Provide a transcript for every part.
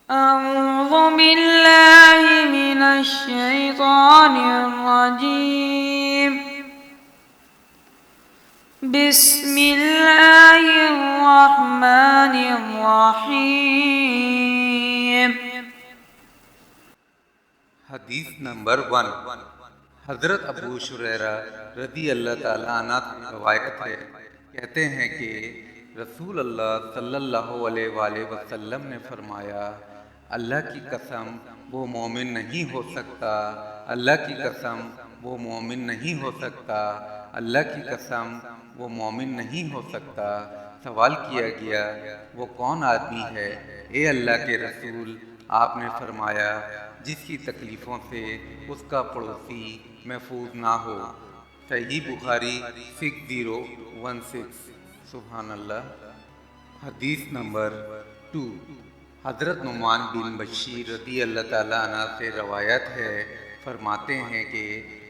أعوذ بالله من الشيطان الرجيم. بسم الله الرحمن الرحيم. حدیث نمبر 1۔ حضرت ابو شریرہ رضی اللہ تعالیٰ عنہ کی روایت ہے، کہتے ہیں کہ رسول اللہ صلی اللہ علیہ وآلہ وسلم نے فرمایا، اللہ کی قسم وہ مومن نہیں ہو سکتا، اللہ کی قسم وہ مومن نہیں ہو سکتا، اللہ کی قسم وہ مومن نہیں ہو سکتا۔ سوال کیا گیا، وہ کون آدمی ہے اے اللہ کے رسول؟ آپ نے فرمایا، جس کی تکلیفوں سے اس کا پڑوسی محفوظ نہ ہو۔ صحیح بخاری 6016۔ سبحان اللہ۔ حدیث نمبر 2۔ حضرت نعمان بن بشیر رضی اللہ تعالیٰ عنہ سے روایت ہے، فرماتے ہیں کہ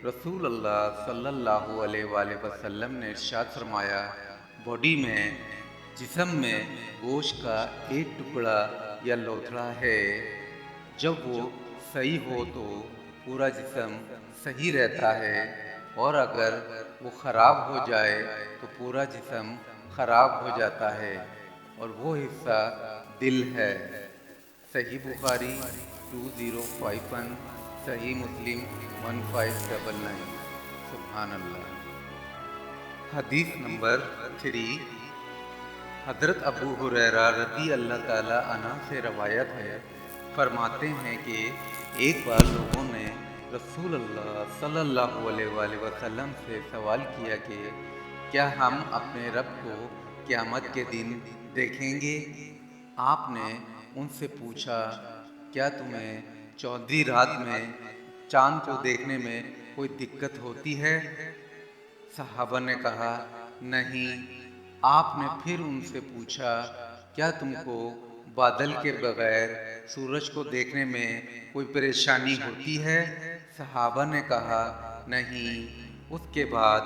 رسول اللہ صلی اللہ علیہ وآلہ وسلم نے ارشاد فرمایا، باڈی میں، جسم میں گوشت کا ایک ٹکڑا یا لوتھڑا ہے، جب وہ صحیح ہو تو پورا جسم صحیح رہتا ہے، اور اگر وہ خراب ہو جائے تو پورا جسم خراب ہو جاتا ہے، اور وہ حصہ دل ہے۔ صحیح بخاری 2051، صحیح مسلم 1599۔ سبحان اللہ۔ حدیث نمبر 3۔ حضرت ابو ہریرہ رضی اللہ تعالیٰ عنہ سے روایت ہے، فرماتے ہیں کہ ایک بار لوگوں نے رسول اللہ صلی اللہ علیہ وآلہ وسلم سے سوال کیا کہ کیا ہم اپنے رب کو قیامت کے دن دیکھیں گے؟ آپ نے ان سے پوچھا، کیا تمہیں 14ویں رات میں چاند کو دیکھنے میں کوئی دقت ہوتی ہے؟ صحابہ نے کہا، نہیں۔ آپ نے پھر ان سے پوچھا، کیا تم کو بادل کے بغیر سورج کو دیکھنے میں کوئی پریشانی ہوتی ہے؟ صحابہ نے کہا، نہیں۔ اس کے بعد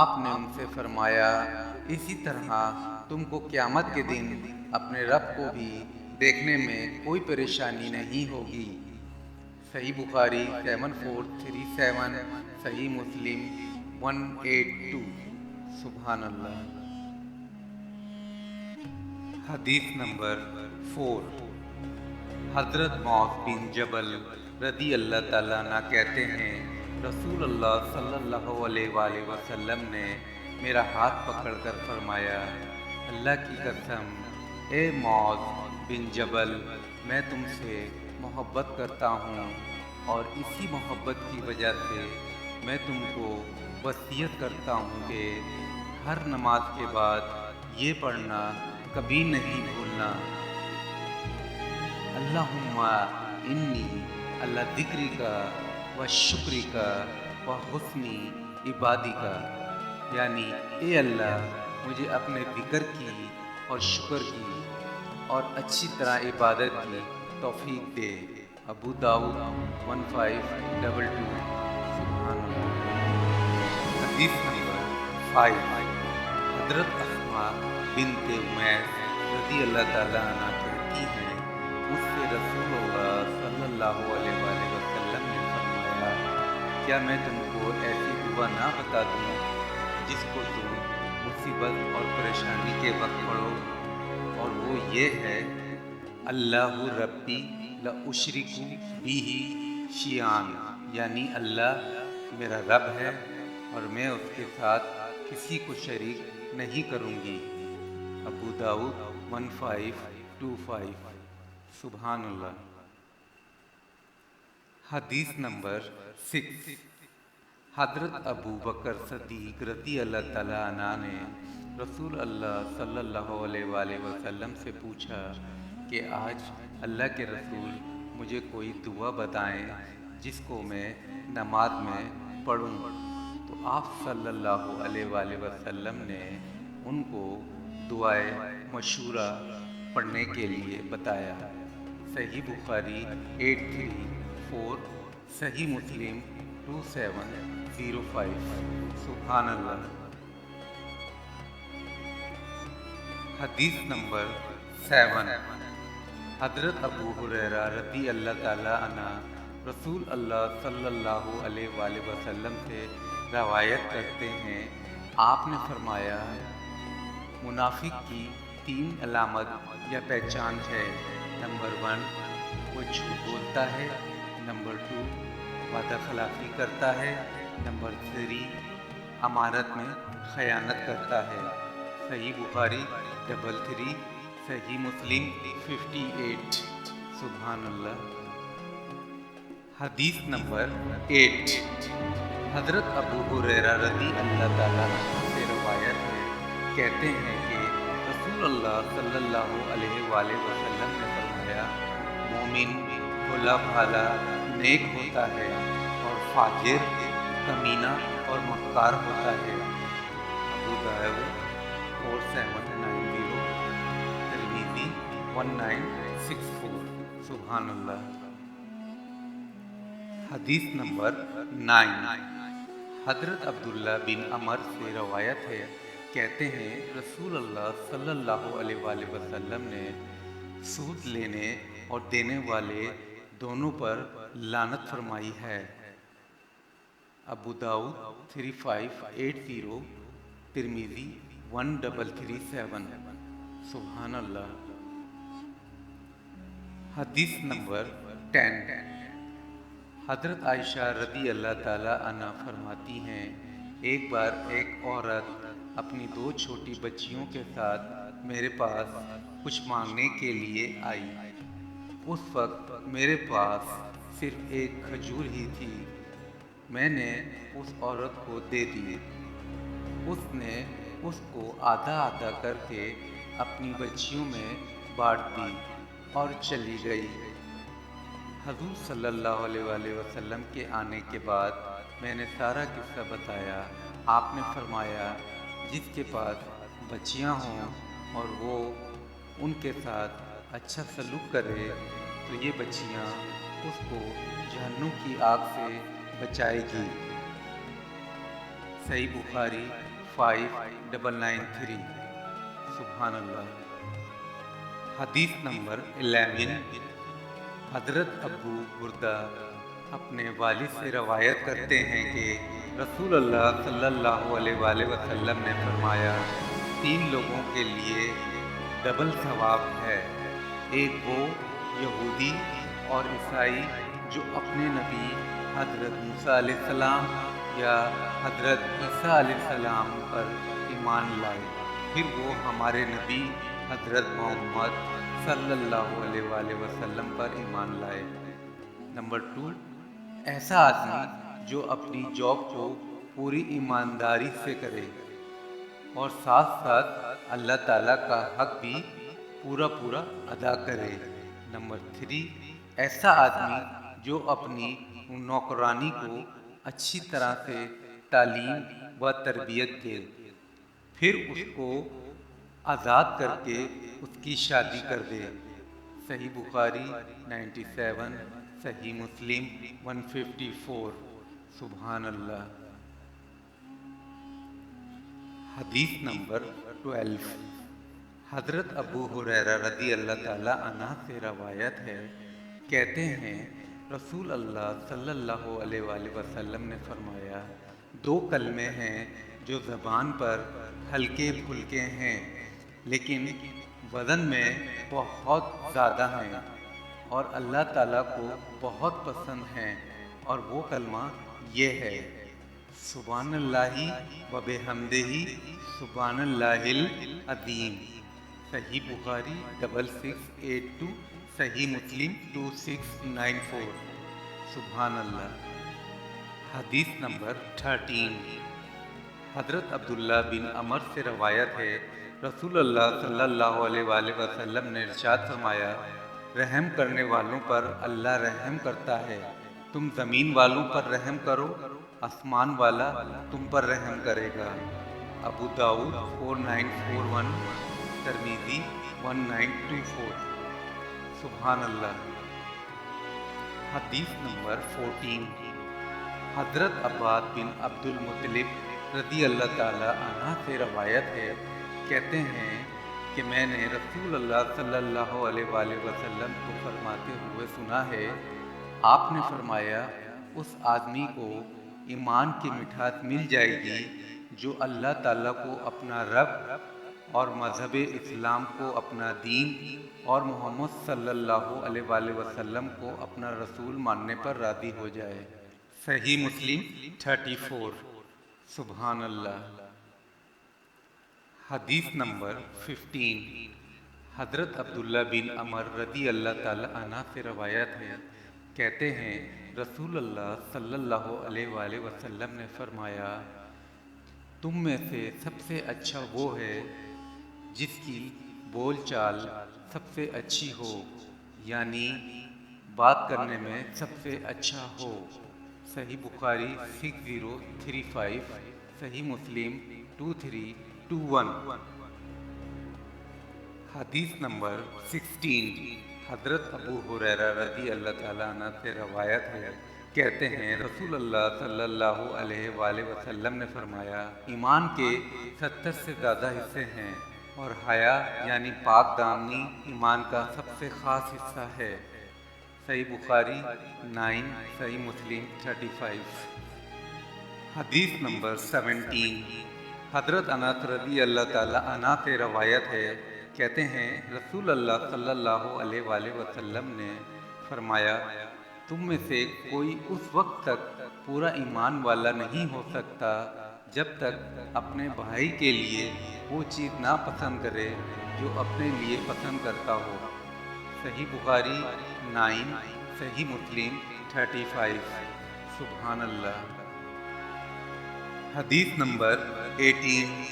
آپ نے ان سے فرمایا، اسی طرح تم کو قیامت کے دن اپنے رب کو بھی دیکھنے میں کوئی پریشانی نہیں ہوگی۔ صحیح بخاری 7437، صحیح مسلم 182۔ سبحان اللہ۔ حدیث نمبر 4۔ حضرت معاذ بن جبل رضی اللہ تعالیٰ عنہ کہتے ہیں، رسول اللہ صلی اللہ علیہ وآلہ وسلم نے میرا ہاتھ پکڑ کر فرمایا، اللہ کی قسم اے معاذ بن جبل، میں تم سے محبت کرتا ہوں، اور اسی محبت کی وجہ سے میں تم کو وصیت کرتا ہوں کہ ہر نماز کے بعد یہ پڑھنا کبھی نہیں بھولنا، اللہم انی علی ذکرک و شکرک و حسن عبادک، یعنی اے اللہ مجھے اپنے ذکر کی اور شکر کی اور اچھی طرح عبادت کی توفیق دے۔ ابو داؤد 1522۔ سبحان اللہ۔ حدیث نمبر 5۔ حضرت اسماء بنت امیس رضی اللہ تعالیٰ عنہ کہتی ہیں، مجھ سے رسول اللہ صلی اللہ علیہ وآلہ وسلم نے فرمایا، کیا میں تم کو ایسی دعا نہ بتا دوں جس کو تم مصیبت اور پریشانی کے وقت پڑھو، اور وہ یہ ہے، اللہ ربی لا اشرک بہ شیئا، یعنی اللہ میرا رب ہے اور میں اس کے ساتھ کسی کو شریک نہیں کروں گی۔ ابو داؤد 1525۔ سبحان اللہ۔ حدیث نمبر 6۔ حضرت ابو بکر صدیق رضی اللہ تعالیٰ عنہ نے رسول اللہ صلی اللہ علیہ وآلہ وسلم سے پوچھا کہ آج اللہ کے رسول مجھے کوئی دعا بتائیں جس کو میں نماز میں پڑھوں، تو آپ صلی اللہ علیہ وآلہ وسلم نے ان کو دعائے مشورہ پڑھنے کے لیے بتایا۔ صحیح بخاری 834، صحیح مسلم 2705۔ سبحان اللہ۔ حدیث نمبر 7۔ حضرت ابو ہریرہ رضی اللہ تعالی عنہ رسول اللہ صلی اللہ علیہ وآلہ وسلم سے روایت کرتے ہیں، آپ نے فرمایا، منافق کی 3 علامت یا پہچان ہے۔ نمبر 1، وہ جھوٹ بولتا ہے۔ نمبر 2، وعدہ خلافی کرتا ہے۔ نمبر 3، امانت میں خیانت کرتا ہے۔ صحیح بخاری 33، صحیح مسلم 58۔ سبحان اللہ۔ حدیث نمبر 8، حضرت ابو ہریرہ رضی اللہ تعالیٰ عنہ سے روایت ہے، کہتے ہیں کہ رسول اللہ صلی اللہ علیہ وآلہ وسلم نے فرمایا، مومن بھولا بھالا نیک ہوتا ہے اور فاجر کمینہ اور مکار ہوتا ہے۔ ابو داؤد 4790، ترمذی 1964۔ سبحان اللہ۔ حدیث نمبر 9، حضرت عبداللہ بن عمر سے روایت ہے، کہتے ہیں رسول اللہ صلی اللہ علیہ وآلہ وسلم نے سود لینے اور دینے والے دونوں پر لعنت فرمائی ہے۔ ابو داؤد 3580، ترمذی 1337۔ سبحان اللہ۔ حدیث نمبر 10، حضرت عائشہ رضی اللہ تعالی عنہ فرماتی ہیں، ایک بار ایک عورت اپنی 2 چھوٹی بچیوں کے ساتھ میرے پاس کچھ مانگنے کے لیے آئی۔ اس وقت میرے پاس صرف ایک کھجور ہی تھی۔ میں نے اس عورت کو دے دی۔ اس نے اس کو آدھا آدھا کر کے اپنی بچیوں میں بانٹ دی اور چلی گئی۔ حضور صلی اللہ علیہ وآلہ وسلم کے آنے کے بعد میں نے سارا قصہ بتایا۔ آپ نے فرمایا، جس کے پاس بچیاں ہوں اور وہ ان کے ساتھ اچھا سلوک کرے تو یہ بچیاں اس کو جہنم کی آگ سے بچائے گی۔ صحیح بخاری 5993۔ سبحان اللہ۔ حدیث نمبر 11، حضرت ابو بردہ اپنے والد سے روایت کرتے ہیں کہ رسول اللہ صلی اللہ علیہ وآلہ وسلم نے فرمایا، 3 لوگوں کے لیے ڈبل ثواب ہے۔ ایک وہ یہودی اور عیسائی جو اپنے نبی حضرت موسیٰ علیہ السلام یا حضرت عیسیٰ علیہ السلام پر ایمان لائے، پھر وہ ہمارے نبی حضرت محمد صلی اللہ علیہ وآلہ وسلم پر ایمان لائے۔ نمبر 2، ایسا آدمی جو اپنی جاب کو پوری ایمانداری سے کرے اور ساتھ ساتھ اللہ تعالیٰ کا حق بھی پورا ادا کرے۔ نمبر 3، ایسا آدمی جو اپنی نوکرانی کو اچھی طرح سے تعلیم و تربیت دے، پھر اس کو آزاد کر کے اس کی شادی کر دے۔ صحیح بخاری 97، صحیح مسلم 154۔ سبحان اللہ۔ حدیث نمبر 12، حضرت ابو ہریرہ رضی اللہ تعالی عنہ سے روایت ہے، کہتے ہیں رسول اللہ صلی اللہ علیہ وآلہ وسلم نے فرمایا، 2 کلمے ہیں جو زبان پر ہلکے پھلکے ہیں لیکن وزن میں بہت زیادہ ہیں اور اللہ تعالیٰ کو بہت پسند ہیں، اور وہ کلمہ یہ ہے، سبحان اللہ و بحمدہ سبحان اللہ العظیم۔ صحیح بخاری 6682، صحیح مسلم 2694۔ سبحان اللہ۔ حدیث نمبر 13، حضرت عبداللہ بن عمر سے روایت ہے، رسول اللہ صلی اللہ علیہ وآلہ وسلم نے ارشاد فرمایا، رحم کرنے والوں پر اللہ رحم کرتا ہے، تم زمین والوں پر رحم کرو، آسمان والا تم پر رحم کرے گا۔ ابو داؤد 4941، ترمذی 1924۔ سبحان اللہ۔ حدیث نمبر 14، حضرت عباد بن عبد المطلب رضی اللہ تعالی عنہ سے روایت ہے، کہتے ہیں کہ میں نے رسول اللہ صلی اللہ علیہ وآلہ وسلم کو فرماتے ہوئے سنا ہے، آپ نے فرمایا، اس آدمی کو ایمان کی مٹھاس مل جائے گی جو اللہ تعالیٰ کو اپنا رب اور مذہب اسلام کو اپنا دین اور محمد صلی اللہ علیہ وآلہ وسلم کو اپنا رسول ماننے پر راضی ہو جائے۔ صحیح مسلم 34۔ سبحان اللہ۔ حدیث نمبر 15۔ حضرت عبداللہ بن عمر رضی اللہ تعالی عنہ سے روایت ہے، کہتے ہیں رسول اللہ صلی اللہ علیہ وآلہ وسلم نے فرمایا، تم میں سے سب سے اچھا وہ ہے جس کی بول چال سب سے اچھی ہو، یعنی بات کرنے میں سب سے اچھا ہو۔ صحیح بخاری 6035، صحیح مسلم 2321۔ حدیث نمبر 16۔ حضرت ابو ہریرہ رضی اللہ تعالیٰ عنہ سے روایت ہے، کہتے ہیں رسول اللہ صلی اللہ علیہ وآلہ وسلم نے فرمایا، ایمان کے 70 سے زیادہ حصے ہیں اور حیا یعنی پاک دامنی ایمان کا سب سے خاص حصہ ہے۔ صحیح بخاری 9، صحیح مسلم 35۔ حدیث نمبر 17۔ حضرت انس رضی اللہ تعالی عنہ سے روایت ہے، کہتے ہیں رسول اللہ صلی اللہ علیہ وآلہ وسلم نے فرمایا، تم میں سے کوئی اس وقت تک پورا ایمان والا نہیں ہو سکتا جب تک اپنے بھائی کے لیے وہ چیز نہ پسند کرے جو اپنے لیے پسند کرتا ہو۔ صحیح بخاری 9، صحیح مسلم 35۔ سبحان اللہ۔ حدیث نمبر 18۔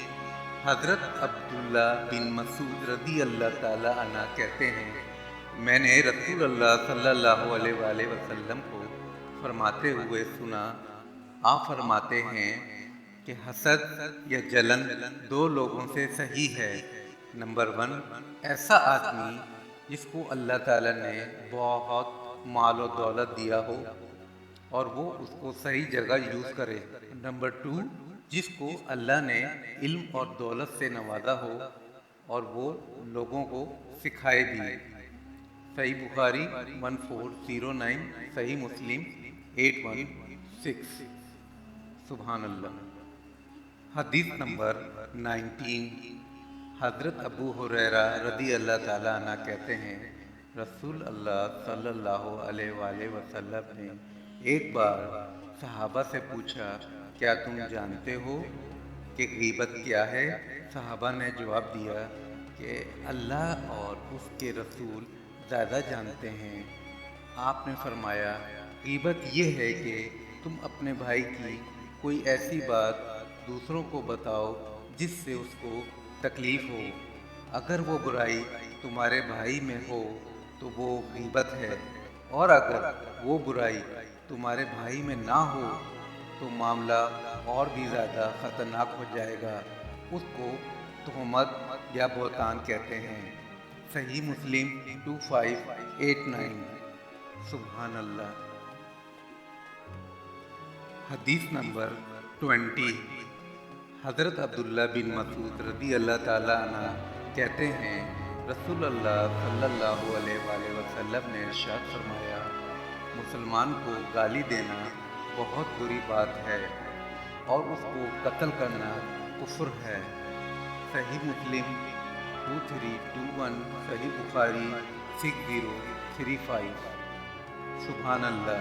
حضرت عبداللہ بن مسعود رضی اللہ تعالی عنہ کہتے ہیں، میں نے رسول اللہ صلی اللہ علیہ وآلہ وسلم کو فرماتے ہوئے سنا، آپ فرماتے ہیں کہ حسد یا جلن دو لوگوں سے صحیح ہے۔ نمبر 1، ایسا آدمی جس کو اللہ تعالیٰ نے بہت مال و دولت دیا ہو اور وہ اس کو صحیح جگہ یوز کرے۔ نمبر 2، جس کو اللہ نے علم اور دولت سے نوازا ہو اور وہ لوگوں کو سکھائے بھی۔ صحیح بخاری 1409، صحیح مسلم 816۔ سبحان اللہ۔ حدیث نمبر 19۔ حضرت ابو ہریرہ رضی اللہ تعالیٰ عنہ کہتے ہیں رسول اللہ صلی اللہ علیہ وآلہ وسلم نے ایک بار صحابہ سے پوچھا، کیا تم جانتے ہو کہ غیبت کیا ہے؟ صحابہ نے جواب دیا کہ اللہ اور اس کے رسول زیادہ جانتے ہیں۔ آپ نے فرمایا، غیبت یہ ہے کہ تم اپنے بھائی کی کوئی ایسی بات دوسروں کو بتاؤ جس سے اس کو تکلیف ہو۔ اگر وہ برائی تمہارے بھائی میں ہو تو وہ غیبت ہے، اور اگر وہ برائی تمہارے بھائی میں نہ ہو تو معاملہ اور بھی زیادہ خطرناک ہو جائے گا۔ اس کو تہمت یا بہتان کہتے ہیں۔ صحیح مسلم 2589۔ سبحان اللہ۔ حدیث نمبر 20۔ حضرت عبداللہ بن مسعود رضی اللہ تعالی عنہ کہتے ہیں رسول اللہ صلی اللہ علیہ وآلہ وسلم نے ارشاد فرمایا، مسلمان کو گالی دینا بہت بری بات ہے اور اس کو قتل کرنا کفر ہے۔ صحیح مسلم 2321، صحیح بخاری 6035۔ سبحان اللہ۔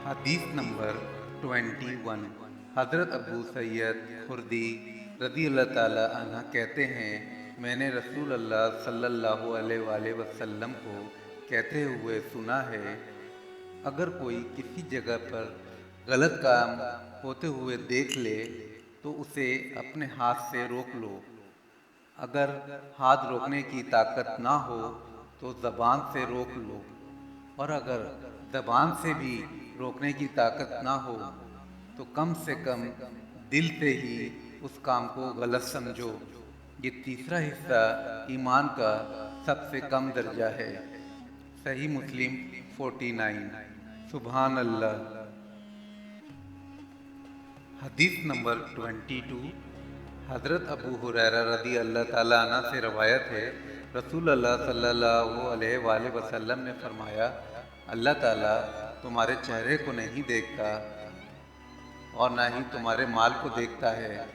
حدیث نمبر 21۔ حضرت ابو سعید خدری رضی اللہ تعالی عنہ کہتے ہیں، میں نے رسول اللہ صلی اللہ علیہ وآلہ وسلم کو کہتے ہوئے سنا ہے، اگر کوئی کسی جگہ پر غلط کام ہوتے ہوئے دیکھ لے تو اسے اپنے ہاتھ سے روک لو۔ اگر ہاتھ روکنے کی طاقت نہ ہو تو زبان سے روک لو، اور اگر زبان سے بھی روکنے کی طاقت نہ ہو تو کم سے کم دل سے ہی اس کام کو غلط سمجھو۔ یہ تیسرا حصہ ایمان کا سب سے کم درجہ ہے۔ صحیح مسلم 49۔ سبحان اللہ۔ حدیث نمبر 22۔ حضرت ابو ہریرہ رضی اللہ تعالیٰ عنہ سے روایت ہے، رسول اللہ صلی اللہ علیہ وآلہ وسلم نے فرمایا، اللہ تعالیٰ تمہارے چہرے کو نہیں دیکھتا اور نہ ہی تمہارے مال کو دیکھتا ہے،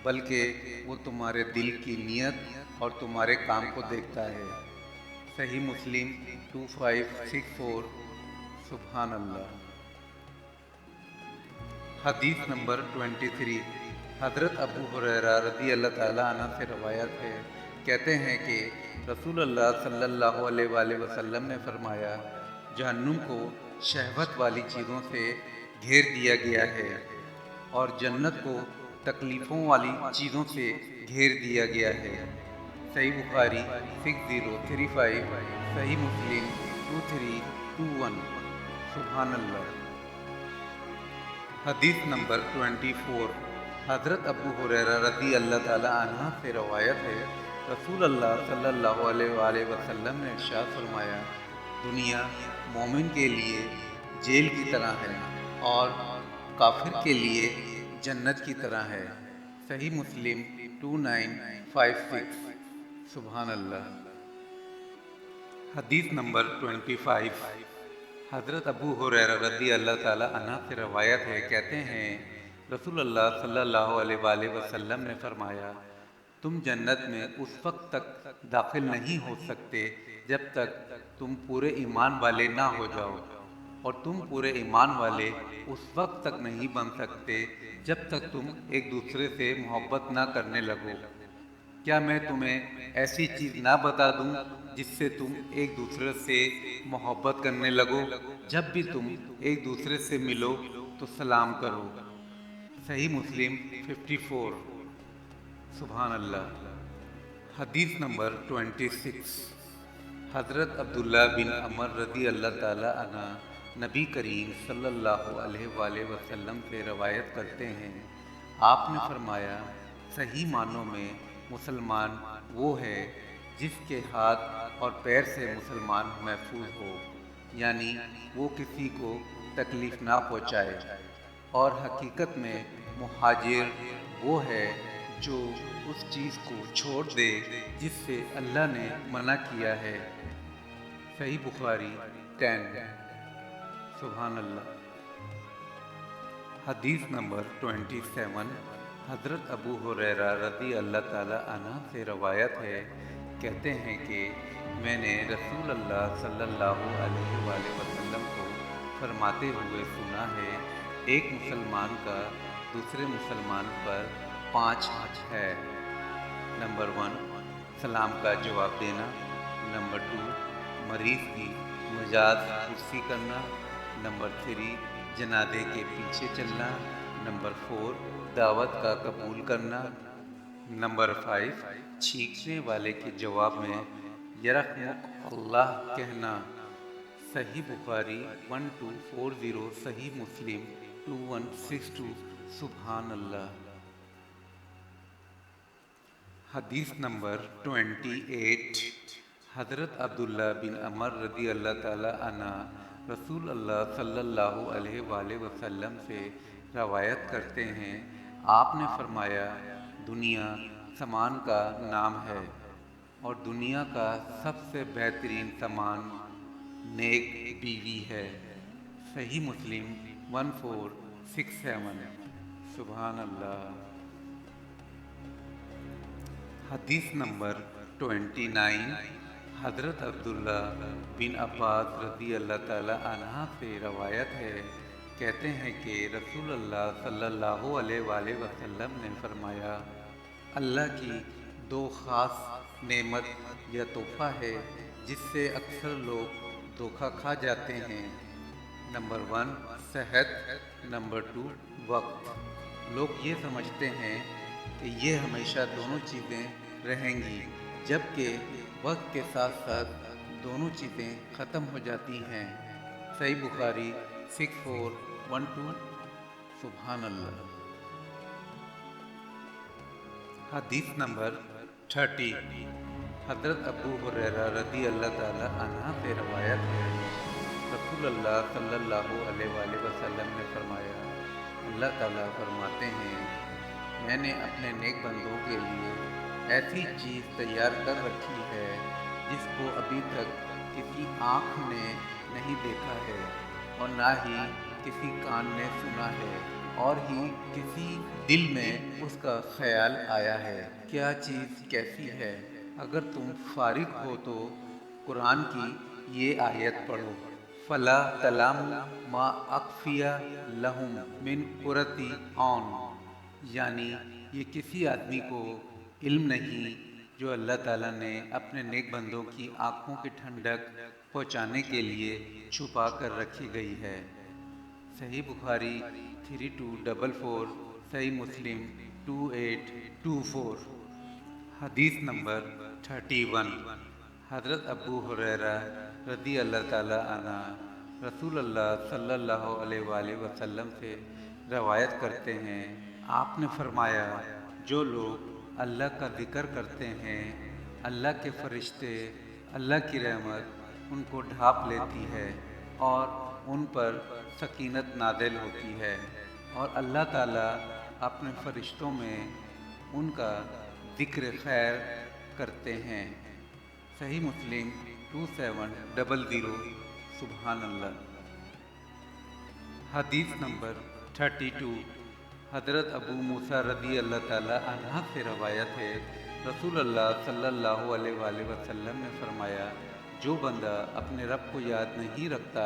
بلکہ وہ تمہارے دل کی نیت اور تمہارے کام کو دیکھتا ہے۔ صحیح مسلم 2564۔ سبحان اللہ۔ حدیث نمبر 23۔ حضرت ابو ہریرہ رضی اللہ تعالیٰ عنہ سے روایت ہے، کہتے ہیں کہ رسول اللہ صلی اللہ علیہ وآلہ وسلم نے فرمایا، جہنم کو شہوت والی چیزوں سے گھیر دیا گیا ہے اور جنت کو تکلیفوں والی چیزوں سے گھیر دیا گیا ہے۔ صحیح بخاری 6035، صحیح مسلم 2321۔ سبحان اللہ۔ حدیث نمبر 24۔ حضرت ابو ہریرہ رضی اللہ تعالیٰ عنہ سے روایت ہے، رسول اللہ صلی اللہ علیہ وآلہ وسلم نے ارشاد فرمایا، دنیا مومن کے لیے جیل کی طرح ہے اور کافر کے لیے جنت کی طرح ہے۔ صحیح مسلم 2956۔ سبحان اللہ۔ حدیث نمبر 25۔ حضرت ابو ہریرہ رضی اللہ تعالیٰ عنہ سے روایت ہے، کہتے ہیں رسول اللہ صلی اللہ علیہ وآلہ وسلم نے فرمایا، تم جنت میں اس وقت تک داخل نہیں ہو سکتے جب تک تم پورے ایمان والے نہ ہو جاؤ، اور تم پورے ایمان والے اس وقت تک نہیں بن سکتے جب تک تم ایک دوسرے سے محبت نہ کرنے لگو۔ کیا میں تمہیں ایسی چیز نہ بتا دوں جس سے تم ایک دوسرے سے محبت کرنے لگو؟ جب بھی تم ایک دوسرے سے ملو تو سلام کرو۔ صحیح مسلم 54۔ سبحان اللہ۔ حدیث نمبر 26۔ حضرت عبداللہ بن عمر رضی اللہ تعالی عنہ نبی کریم صلی اللہ علیہ وآلہ وسلم سے روایت کرتے ہیں، آپ نے فرمایا، صحیح معنوں میں مسلمان وہ ہے جس کے ہاتھ اور پیر سے مسلمان محفوظ ہو، یعنی وہ کسی کو تکلیف نہ پہنچائے، اور حقیقت میں مہاجر وہ ہے جو اس چیز کو چھوڑ دے جس سے اللہ نے منع کیا ہے۔ صحیح بخاری 10۔ سبحان اللہ۔ حدیث نمبر 27۔ حضرت ابو ہریرہ رضی اللہ تعالی عنہ سے روایت ہے، کہتے ہیں کہ میں نے رسول اللہ صلی اللہ علیہ وآلہ وسلم کو فرماتے ہوئے سنا ہے، ایک مسلمان کا دوسرے مسلمان پر 5 حق ہے۔ نمبر 1، سلام کا جواب دینا۔ نمبر 2، مریض کی مجاز پرسی کرنا۔ نمبر 3، جنازے کے پیچھے چلنا۔ نمبر 4، دعوت کا قبول کرنا۔ نمبر 5، چھینکنے والے کے جواب میں یرحمک اللہ کہنا۔ صحیح بخاری 1240، صحیح مسلم 2162۔ سبحان اللہ۔ حدیث نمبر 28۔ حضرت عبداللہ بن عمر رضی اللہ تعالی عنہ رسول اللہ صلی اللہ علیہ وآلہ وسلم سے روایت کرتے ہیں، آپ نے فرمایا، دنیا سامان کا نام ہے اور دنیا کا سب سے بہترین سامان نیک بیوی ہے۔ صحیح مسلم 1467۔ سبحان اللہ۔ حدیث نمبر 29۔ حضرت عبداللہ بن عباس رضی اللہ تعالی عنہ سے روایت ہے، کہتے ہیں کہ رسول اللہ صلی اللہ علیہ وآلہ وسلم نے فرمایا، اللہ کی 2 خاص نعمت یا تحفہ ہے جس سے اکثر لوگ دھوکہ کھا جاتے ہیں۔ نمبر 1، صحت۔ نمبر 2، وقت۔ لوگ یہ سمجھتے ہیں کہ یہ ہمیشہ دونوں چیزیں رہیں گی، جبکہ وقت کے ساتھ ساتھ دونوں چیزیں ختم ہو جاتی ہیں۔ صحیح بخاری 6412۔ سبحان اللہ۔ حدیث نمبر 30۔ حضرت ابو ہریرہ رضی اللہ تعالی عنہ سے روایت ہے، رسول اللہ صلی اللہ علیہ وآلہ وسلم نے فرمایا، اللہ تعالیٰ فرماتے ہیں، میں نے اپنے نیک بندوں کے لیے ایسی چیز تیار کر رکھی ہے جس کو ابھی تک کسی آنکھ نے نہیں دیکھا ہے اور نہ ہی کسی کان نے سنا ہے اور ہی کسی دل میں اس کا خیال آیا ہے۔ کیا چیز کیسی ہے؟ اگر تم فارغ ہو تو قرآن کی یہ آیت پڑھو، فَلَا تَعْلَمُ مَا أُخْفِيَ لَهُم مِّن قُرَّةِ أَعْیُن، یعنی یہ کسی آدمی کو علم نہیں جو اللہ تعالیٰ نے اپنے نیک بندوں کی آنکھوں کی ٹھنڈک پہنچانے کے لیے چھپا کر رکھی گئی ہے۔ صحیح بخاری 3244، صحیح مسلم 2824۔ حدیث نمبر 31، حضرت ابو ہریرہ رضی اللہ تعالیٰ عنہ رسول اللہ صلی اللہ علیہ وآلہ وسلم سے روایت کرتے ہیں، آپ نے فرمایا، جو لوگ اللہ کا ذکر کرتے ہیں اللہ کے فرشتے، اللہ کی رحمت ان کو ڈھانپ لیتی ہے اور ان پر سکینت نازل ہوتی ہے، اور اللہ تعالیٰ اپنے فرشتوں میں ان کا ذکر خیر کرتے ہیں۔ صحیح مسلم 2700۔ سبحان اللہ۔ حدیث نمبر 32، حضرت ابو موسیٰ رضی اللہ تعالیٰ عنہ سے روایت ہے، رسول اللہ صلی اللہ علیہ وآلہ وسلم نے فرمایا، جو بندہ اپنے رب کو یاد نہیں رکھتا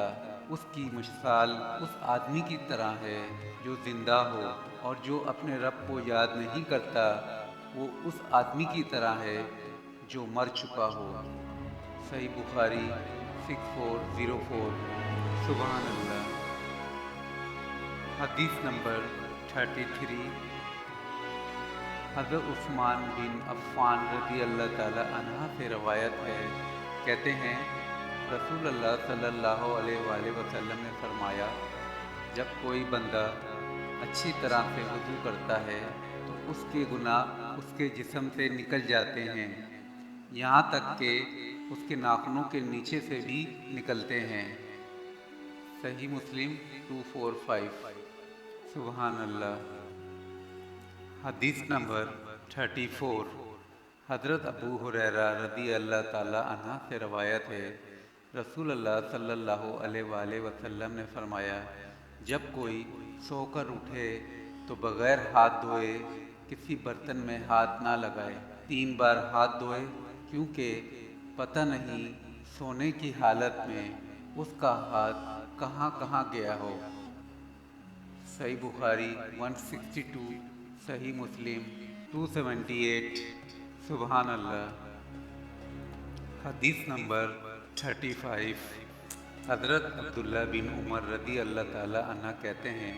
اس کی مثال اس آدمی کی طرح ہے جو زندہ ہو، اور جو اپنے رب کو یاد نہیں کرتا وہ اس آدمی کی طرح ہے جو مر چکا ہو۔ صحیح بخاری 6404۔ سبحان اللہ۔ حدیث نمبر 33، حضرت عثمان بن عفان رضی اللہ تعالی عنہ سے روایت ہے، کہتے ہیں رسول اللہ صلی اللہ علیہ وآلہ وسلم نے فرمایا، جب کوئی بندہ اچھی طرح سے وضو کرتا ہے تو اس کے گناہ اس کے جسم سے نکل جاتے ہیں، یہاں تک کہ اس کے ناخنوں کے نیچے سے بھی نکلتے ہیں۔ صحیح مسلم 245۔ سبحان اللہ۔ حدیث نمبر 34، حضرت ابو ہریرہ رضی اللہ تعالی عنہ سے روایت ہے، رسول اللہ صلی اللہ علیہ وآلہ وسلم نے فرمایا، جب کوئی سو کر اٹھے تو بغیر ہاتھ دھوئے کسی برتن میں ہاتھ نہ لگائے، 3 بار ہاتھ دھوئے، کیونکہ پتہ نہیں سونے کی حالت میں اس کا ہاتھ کہاں کہاں گیا ہو۔ صحیح بخاری 162، صحیح مسلم 278۔ سبحان اللہ۔ حدیث نمبر 35، حضرت عبداللہ بن عمر رضی اللہ تعالی عنہ کہتے ہیں،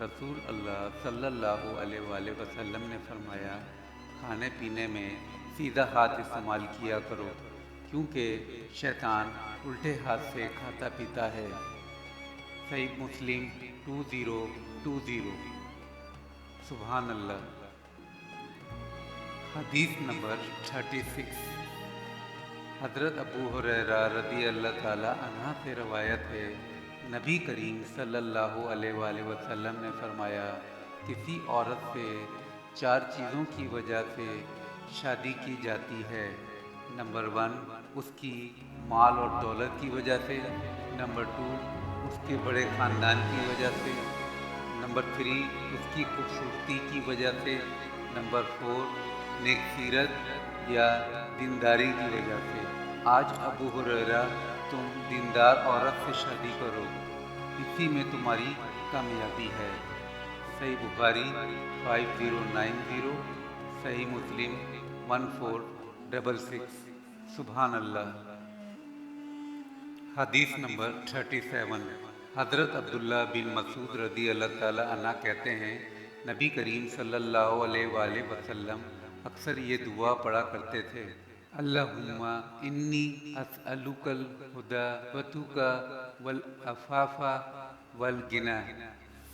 رسول اللہ صلی اللہ علیہ وآلہ وسلم نے فرمایا، کھانے پینے میں سیدھا ہاتھ استعمال کیا کرو، کیونکہ شیطان الٹے ہاتھ سے کھاتا پیتا ہے۔ صحیح مسلم 2020۔ سبحان اللہ۔ حدیث نمبر 36، حضرت ابو ہریرہ رضی اللہ تعالی عنہ سے روایت ہے، نبی کریم صلی اللہ علیہ وآلہ وسلم نے فرمایا، کسی عورت سے 4 چیزوں کی وجہ سے شادی کی جاتی ہے، نمبر 1 اس کی مال اور دولت کی وجہ سے، نمبر 2 اس کے بڑے خاندان کی وجہ سے، نمبر 3 اس کی خوبصورتی کی وجہ سے، نمبر 4 نیک سیرت یا دینداری کی وجہ سے۔ آج ابو ہریرہ، تم دیندار عورت سے شادی کرو، اسی میں تمہاری کامیابی ہے۔ صحیح بخاری 5090، صحیح مسلم 1466۔ سبحان اللہ۔ حدیث نمبر 37، حضرت عبداللہ بن مسعود رضی اللہ تعالی عنہ کہتے ہیں، نبی کریم صلی اللہ علیہ وآلہ وسلم اکثر یہ دعا پڑھا کرتے تھے، اللہم انی اسألک الہدی والتقی والعفاف والغنی۔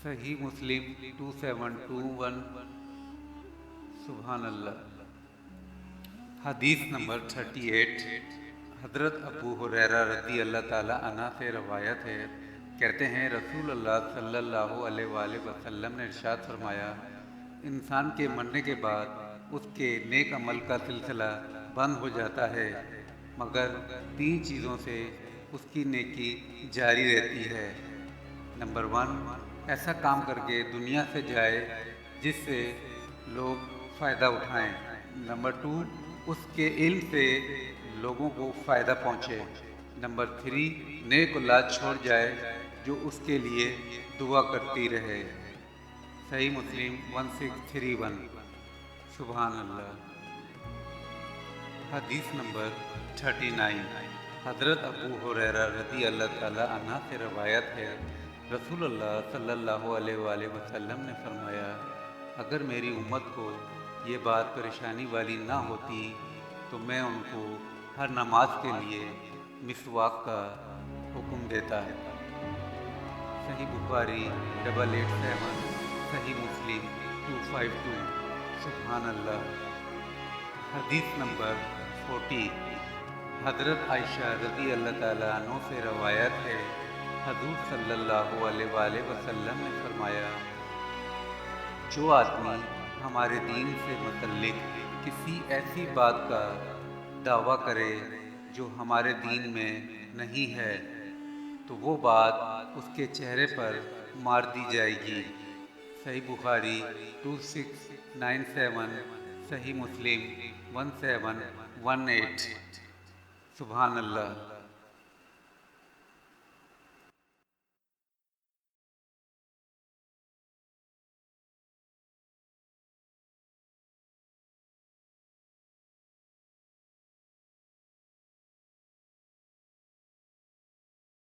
صحیح مسلم 2721۔ سبحان اللہ۔ حدیث نمبر 38، حضرت ابو ہریرہ رضی اللہ تعالی عنہ سے روایت ہے، کہتے ہیں رسول اللہ صلی اللہ علیہ وآلہ وسلم نے ارشاد فرمایا، انسان کے مرنے کے بعد اس کے نیک عمل کا سلسلہ بند ہو جاتا ہے، مگر 3 چیزوں سے اس کی نیکی جاری رہتی ہے۔ نمبر 1، ایسا کام کر کے دنیا سے جائے جس سے لوگ فائدہ اٹھائیں۔ نمبر 2، اس کے علم سے لوگوں کو فائدہ پہنچے۔ نمبر 3، نیک اولاد چھوڑ جائے جو اس کے لیے دعا کرتی رہے۔ صحیح مسلم 1631۔ سبحان اللہ۔ حدیث نمبر 39، حضرت ابو ہریرہ رضی اللہ تعالی عنہ سے روایت ہے، رسول اللہ صلی اللہ علیہ وآلہ وسلم نے فرمایا، اگر میری امت کو یہ بات پریشانی والی نہ ہوتی تو میں ان کو ہر نماز کے لیے مسواک کا حکم دیتا ہے۔ صحیح بخاری 887، صحیح مسلم 252۔ سبحان اللہ۔ حدیث نمبر 40، حضرت عائشہ رضی اللہ تعالیٰ عنہ سے روایت ہے، حضور صلی اللہ علیہ وآلہ وسلم نے فرمایا، جو آدمی ہمارے دین سے متعلق کسی ایسی بات کا دعویٰ کرے جو ہمارے دین میں نہیں ہے تو وہ بات اس کے چہرے پر مار دی جائے گی۔ صحیح بخاری 2697، صحیح مسلم 1718۔ سبحان اللہ۔